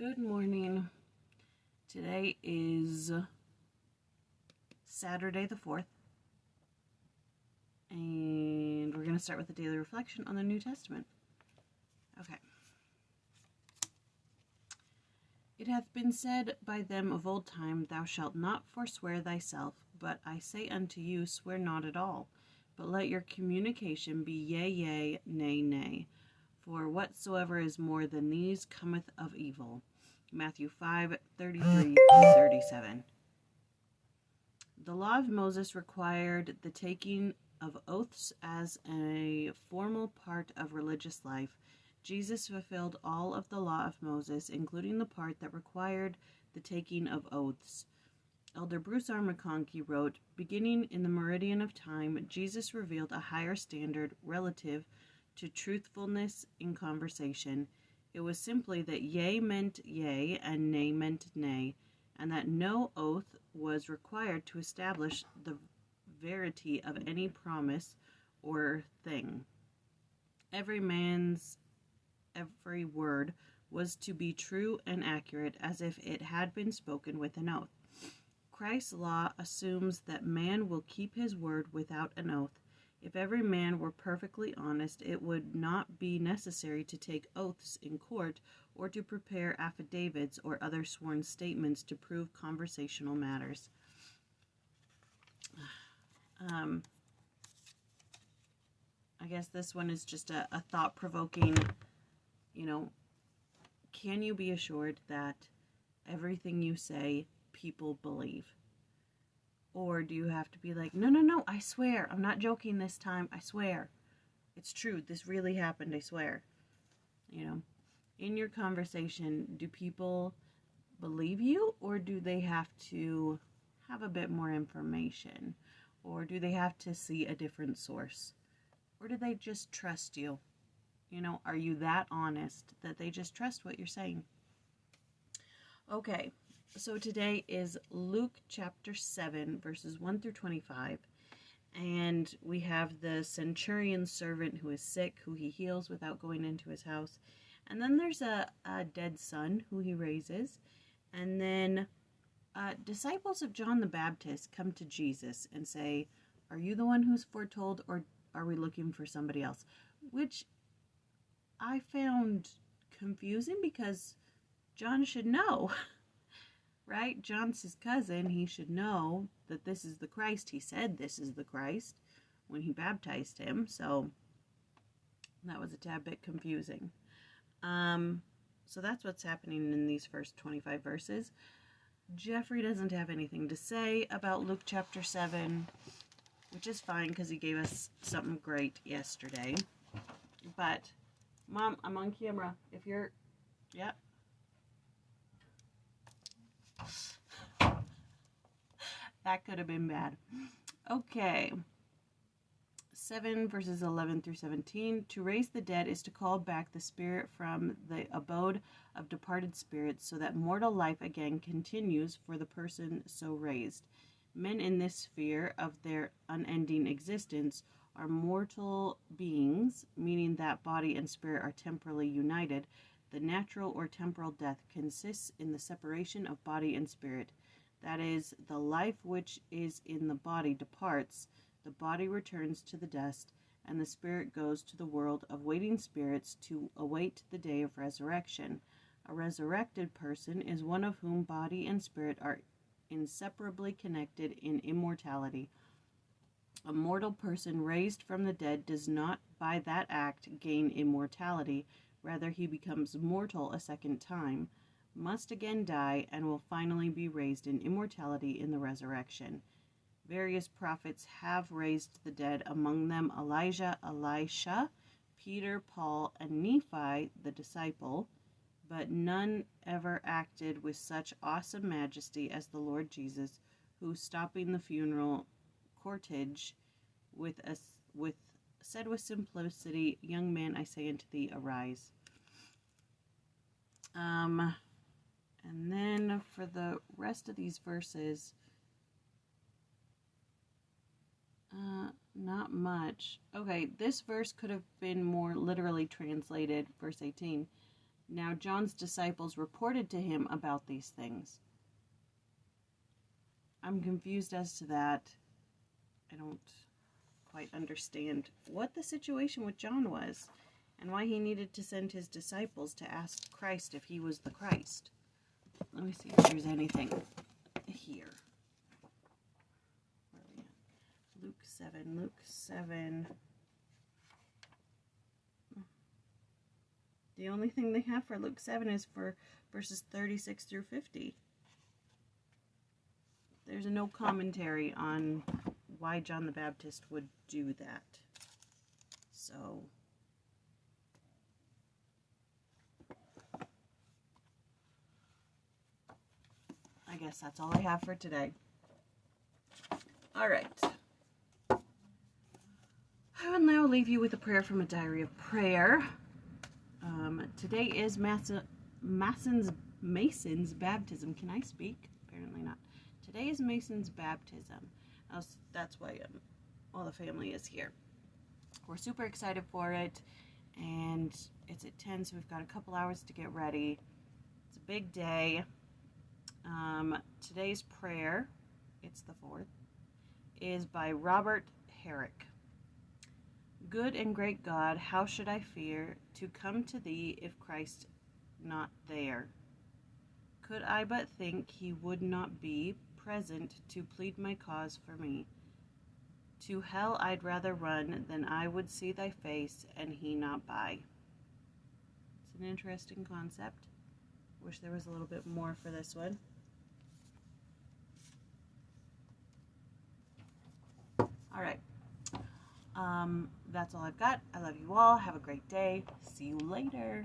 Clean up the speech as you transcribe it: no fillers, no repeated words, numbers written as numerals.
Good morning. Today is Saturday the 4th, and we're going to start with a daily reflection on the New Testament. Okay. It hath been said by them of old time, Thou shalt not forswear thyself, but I say unto you, swear not at all, but let your communication be yea, yea, nay, nay. For whatsoever is more than these cometh of evil. Matthew 5:33-37. The law of Moses required the taking of oaths as a formal part of religious life. Jesus fulfilled all of the law of Moses, including the part that required the taking of oaths. Elder Bruce R. McConkie wrote, beginning in the meridian of time, Jesus revealed a higher standard relative to truthfulness in conversation. It was simply that yea meant yea and nay meant nay, and that no oath was required to establish the verity of any promise or thing. Every word was to be true and accurate as if it had been spoken with an oath. Christ's law assumes that man will keep his word without an oath. If every man were perfectly honest, it would not be necessary to take oaths in court or to prepare affidavits or other sworn statements to prove conversational matters. I guess this one is just a thought-provoking, can you be assured that everything you say people believe? Or do you have to be like, no, I swear, I'm not joking this time, I swear. It's true, this really happened, I swear. In your conversation, do people believe you, or do they have to have a bit more information? Or do they have to see a different source? Or do they just trust you? Are you that honest that they just trust what you're saying? Okay. So today is Luke chapter 7, verses 1-25, and we have the centurion's servant who is sick, who he heals without going into his house, and then there's a dead son who he raises, and then disciples of John the Baptist come to Jesus and say, are you the one who's foretold, or are we looking for somebody else? Which I found confusing because John should know. Right? John's his cousin. He should know that this is the Christ. He said this is the Christ when he baptized him. So that was a tad bit confusing. So that's what's happening in these first 25 verses. Jeffrey doesn't have anything to say about Luke chapter 7, which is fine because he gave us something great yesterday. But, Mom, I'm on camera. If you're... Yep. That could have been bad. Okay. 7 verses 11-17. To raise the dead is to call back the spirit from the abode of departed spirits, so that mortal life again continues for the person so raised. Men in this sphere of their unending existence are mortal beings, meaning that body and spirit are temporally united. The natural or temporal death consists in the separation of body and spirit. That is, the life which is in the body departs, the body returns to the dust, and the spirit goes to the world of waiting spirits to await the day of resurrection. A resurrected person is one of whom body and spirit are inseparably connected in immortality. A mortal person raised from the dead does not by that act gain immortality, rather he becomes mortal a second time, must again die, and will finally be raised in immortality in the resurrection. Various prophets have raised the dead, among them Elijah, Elisha, Peter, Paul, and Nephi, the disciple, but none ever acted with such awesome majesty as the Lord Jesus, who, stopping the funeral cortege, said with simplicity, Young man, I say unto thee, arise. And then for the rest of these verses, not much. Okay, this verse could have been more literally translated, verse 18. Now John's disciples reported to him about these things. I'm confused as to that. I don't quite understand what the situation with John was and why he needed to send his disciples to ask Christ if he was the Christ. Let me see if there's anything here. Where are we at? Luke 7. Luke 7. The only thing they have for Luke 7 is for verses 36 through 50. There's no commentary on why John the Baptist would do that. So, I guess that's all I have for today. All right. I will now leave you with a prayer from a diary of prayer. Today is Mason's baptism. Can I speak? Apparently not. Today is Mason's baptism. That's why all the family is here. We're super excited for it, and it's at 10, so we've got a couple hours to get ready. It's a big day. Today's prayer, it's the 4th, is by Robert Herrick. Good and great God, how should I fear to come to thee if Christ not there? Could I but think he would not be present to plead my cause for me? To hell I'd rather run than I would see thy face and he not by. It's an interesting concept. Wish there was a little bit more for this one. All right. That's all I've got. I love you all. Have a great day. See you later.